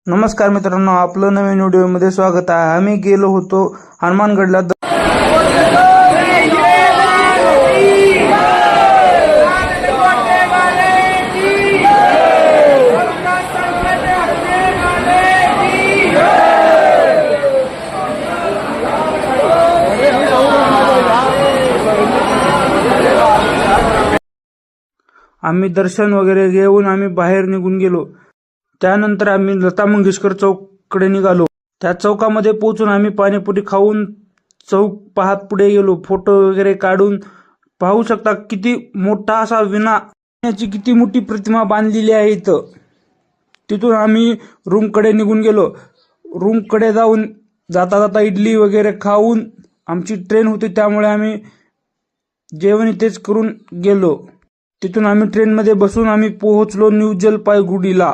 नमस्कार मित्रांनो, आपलं नवीन व्हिडिओमध्ये स्वागत आहे। आम्ही गेलो होतो हनुमानगडला। आम्ही दर्शन वगैरे घेऊन आम्ही बाहेर निघून गेलो। त्यानंतर आम्ही लता मंगेशकर चौककडे निघालो। त्या चौकामध्ये पोहोचून आम्ही पाणीपुरी खाऊन चौक पाहत पुढे गेलो। फोटो वगैरे काढून पाहू शकता किती मोठा असा विनायकाची किती मोठी प्रतिमा बांधलेली आहे इथं। तिथून आम्ही रूमकडे निघून गेलो। रूमकडे जाऊन जाता जाता इडली वगैरे खाऊन आमची ट्रेन होती, त्यामुळे आम्ही जेवण इथेच करून गेलो। तिथून आम्ही ट्रेनमध्ये बसून आम्ही पोहोचलो न्यू जलपाईगुडीला।